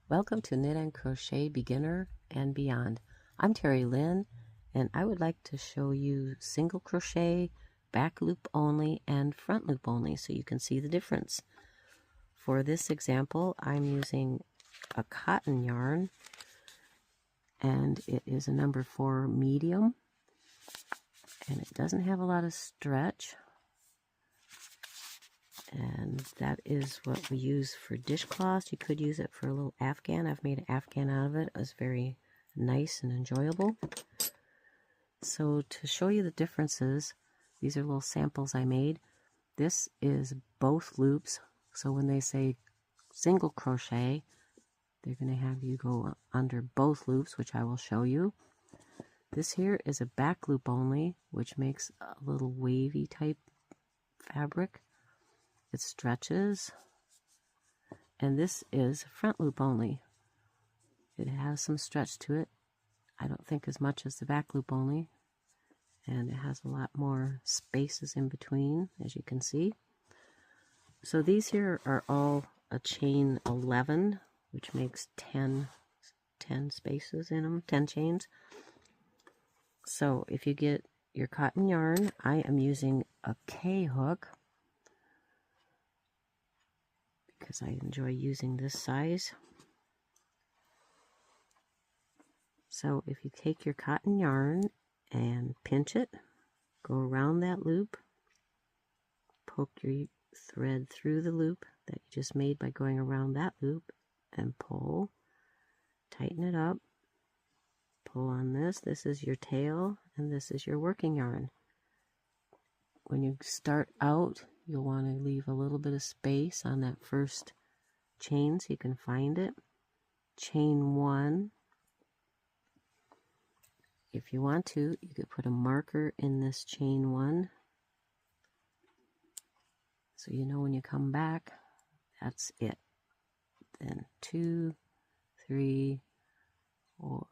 Welcome to Knit and Crochet Beginner and Beyond. I'm Terry Lynn, and I would like to show you single crochet, back loop only, and front loop only so you can see the difference. For this example, I'm using a cotton yarn, and it is a number 4 medium, and it doesn't have a lot of stretch. And that is what we use for dishcloths. You could use it for a little afghan. I've made an afghan out of it. It was very nice and enjoyable. So to show you the differences, these are little samples I made. This is both loops. So when they say single crochet, they're going to have you go under both loops, which I will show you. This here is a back loop only, which makes a little wavy type fabric. It stretches, and this is front loop only. It has some stretch to it. I don't think as much as the back loop only, and it has a lot more spaces in between, as you can see. So these here are all a chain 11, which makes 10 spaces in them, 10 chains. So if you get your cotton yarn, I am using a K hook, because I enjoy using this size. So if you take your cotton yarn and pinch it, go around that loop, poke your thread through the loop that you just made by going around that loop, and pull, tighten it up, pull on this. This is your tail, and this is your working yarn. When you start out, you'll want to leave a little bit of space on that first chain so you can find it. Chain 1. If you want to, you could put a marker in this chain 1, so you know when you come back, that's it. Then 2, 3, 4,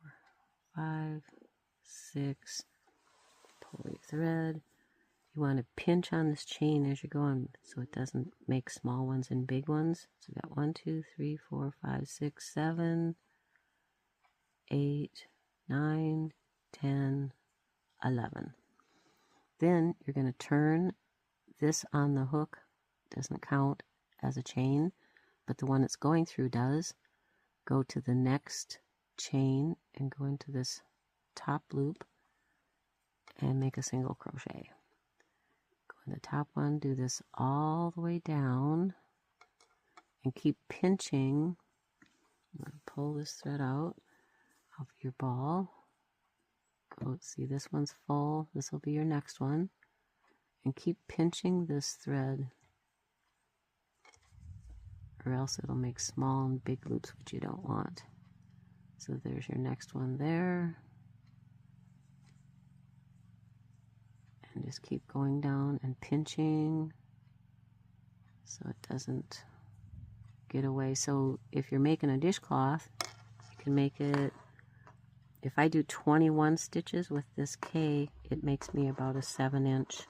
5, 6, pull your thread. You want to pinch on this chain as you're going so it doesn't make small ones and big ones. So we got 1, 2, 3, 4, 5, 6, 7, 8, 9, 10, 11. Then you're going to turn this on the hook. Doesn't count as a chain, but the one it's going through does. Go to the next chain and go into this top loop and make a single crochet. The top one, do this all the way down and keep pinching. I'm going to pull this thread out of your ball. Go, see, this one's full. This will be your next one. And keep pinching this thread, or else it'll make small and big loops, which you don't want. So there's your next one there. And just keep going down and pinching so it doesn't get away. So if you're making a dishcloth, you can make it, if I do 21 stitches with this K, it makes me about a 7-inch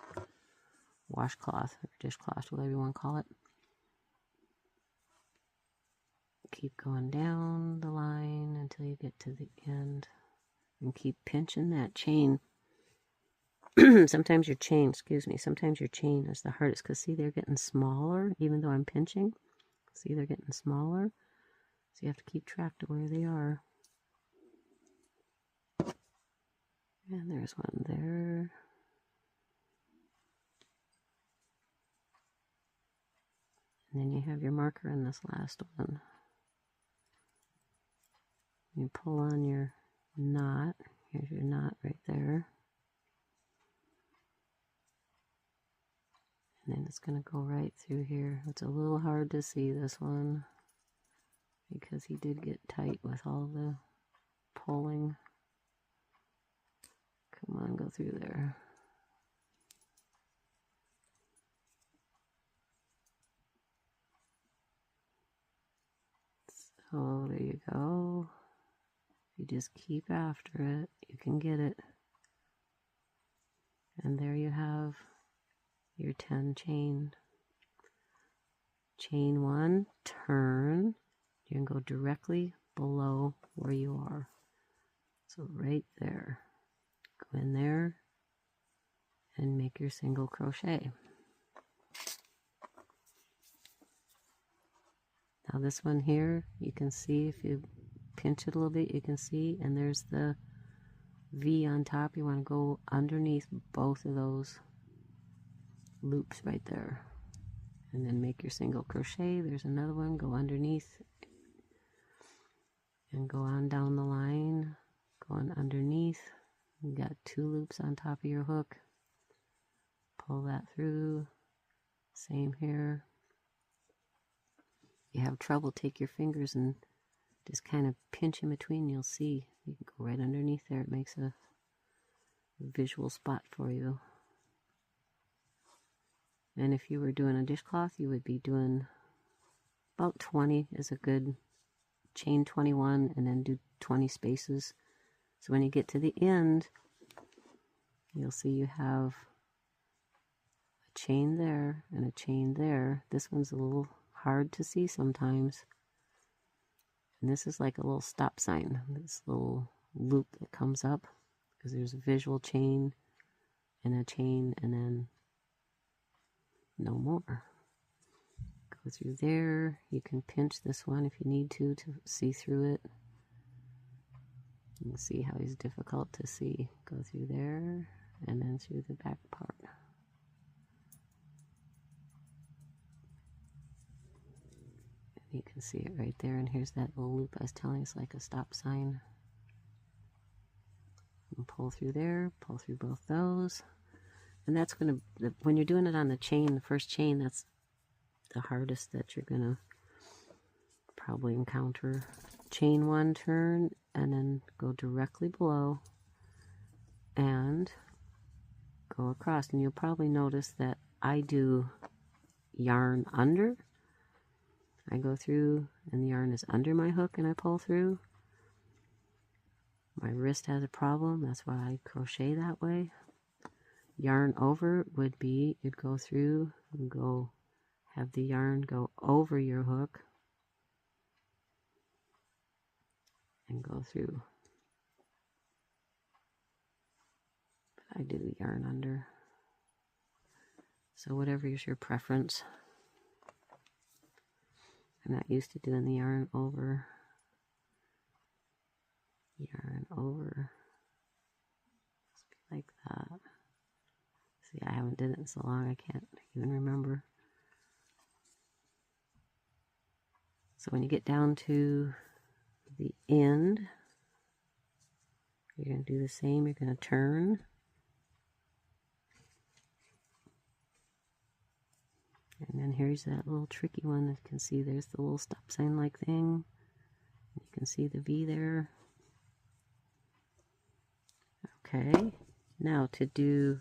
washcloth or dishcloth, whatever you want to call it. Keep going down the line until you get to the end, and keep pinching that chain. Sometimes your chain is the hardest, because see, they're getting smaller even though I'm pinching. See, they're getting smaller, so you have to keep track to where they are. And there's one there. And then you have your marker in this last one. You pull on your knot. Here's your knot right there. And then it's going to go right through here. It's a little hard to see this one because he did get tight with all the pulling. Come on, go through there. So there you go. You just keep after it, you can get it. And there you have your 10 chain. Chain 1, turn, You can go directly below where you are. So right there. Go in there and make your single crochet. Now this one here, you can see if you pinch it a little bit, you can see, and there's the V on top. You want to go underneath both of those loops right there. And then make your single crochet. There's another one. Go underneath and go on down the line. Going underneath. You got 2 loops on top of your hook. Pull that through. Same here. If you have trouble, take your fingers and just kind of pinch in between. You'll see. You can go right underneath there. It makes a visual spot for you. And if you were doing a dishcloth, you would be doing about 20 is a good chain 21 and then do 20 spaces. So when you get to the end, you'll see you have a chain there and a chain there. This one's a little hard to see sometimes. And this is like a little stop sign, this little loop that comes up because there's a visual chain and then no more. Go through there. You can pinch this one if you need to see through it. You can see how he's difficult to see. Go through there and then through the back part. And you can see it right there. And here's that little loop I was telling you. It's like a stop sign. And pull through there. Pull through both those. And that's going to, when you're doing it on the chain, the first chain, that's the hardest that you're going to probably encounter. Chain 1, turn, and then go directly below and go across. And you'll probably notice that I do yarn under. I go through and the yarn is under my hook and I pull through. My wrist has a problem, that's why I crochet that way. Yarn over would be, you'd go through and go, have the yarn go over your hook and go through. But I do yarn under. So whatever is your preference. I'm not used to doing the yarn over. Yarn over. Just be like that. See, I haven't done it in so long, I can't even remember. So when you get down to the end, you're going to do the same. You're going to turn. And then here's that little tricky one that you can see. There's the little stop sign like thing. You can see the V there. Okay, now to do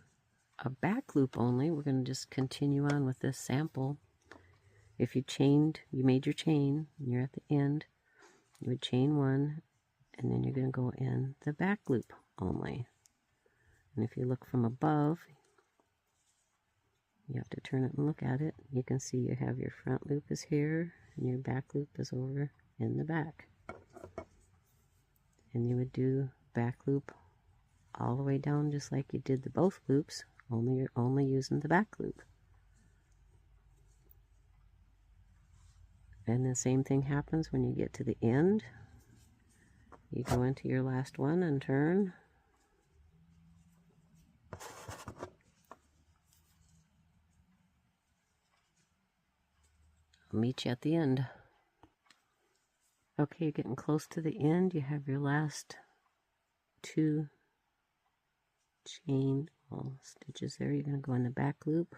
a back loop only, we're going to just continue on with this sample. If you chained, you made your chain, and you're at the end, you would chain 1, and then you're going to go in the back loop only. And if you look from above, you have to turn it and look at it. You can see you have your front loop is here, and your back loop is over in the back. And you would do back loop all the way down just like you did the both loops, only you're only using the back loop. And the same thing happens when you get to the end. You go into your last one and turn. I'll meet you at the end. Okay, you're getting close to the end. You have your last 2 chain stitches there. You're going to go in the back loop.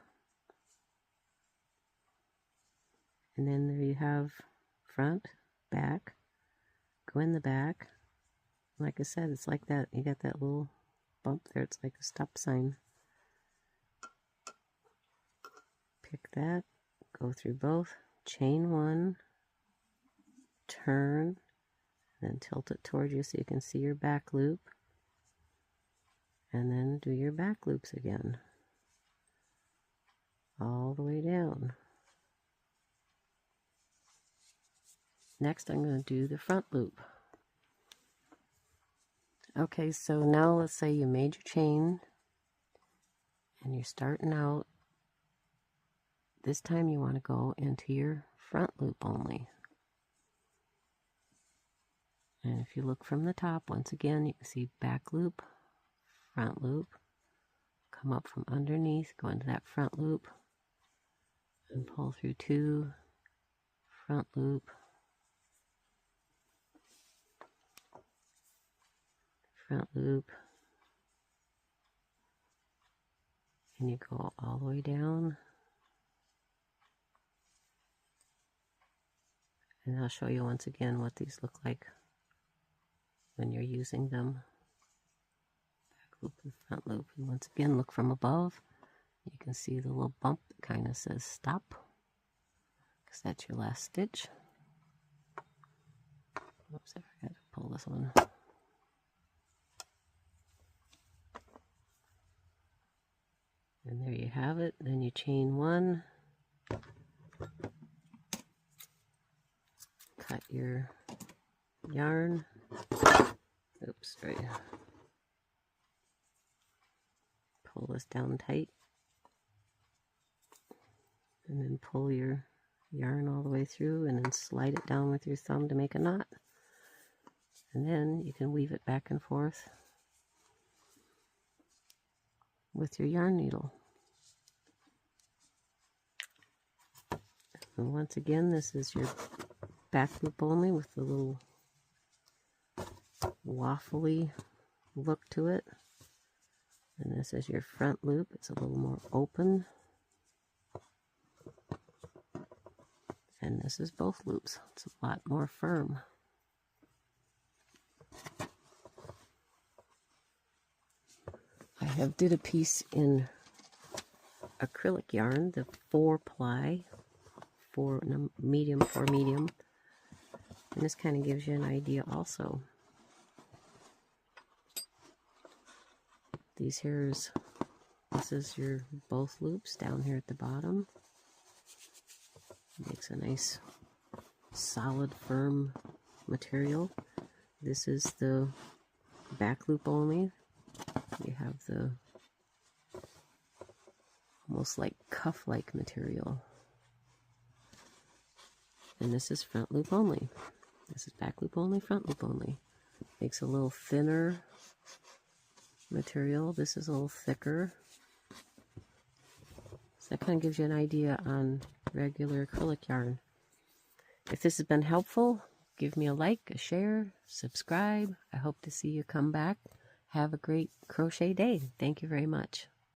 And then there you have front, back, go in the back. Like I said, it's like that. You got that little bump there. It's like a stop sign. Pick that, go through both, chain 1, turn, then tilt it towards you so you can see your back loop. And then do your back loops again. All the way down. Next I'm going to do the front loop. Okay, so now let's say you made your chain and you're starting out. This time you want to go into your front loop only. And if you look from the top, once again, you can see back loop, front loop, come up from underneath, go into that front loop, and pull through 2, front loop, front loop, and you go all the way down. And I'll show you once again what these look like when you're using them. Back loop and front loop. And once again, look from above. You can see the little bump that kind of says stop, because that's your last stitch. Oops, I forgot to pull this one. And there you have it. Then you chain 1, cut your yarn. Oops, right. Pull this down tight. And then pull your yarn all the way through and then slide it down with your thumb to make a knot. And then you can weave it back and forth with your yarn needle. And once again, this is your back loop only with the little waffly look to it. And this is your front loop. It's a little more open. And this is both loops. It's a lot more firm. I have did a piece in acrylic yarn, the 4-ply, 4 medium. And this kind of gives you an idea also. This is your both loops down here at the bottom. Makes a nice solid firm material. This is the back loop only. You have the almost like cuff-like material. And this is front loop only. This is back loop only, front loop only. Makes a little thinner material. This is a little thicker. So that kind of gives you an idea on regular acrylic yarn. If this has been helpful, give me a like, a share, subscribe. I hope to see you come back. Have a great crochet day. Thank you very much.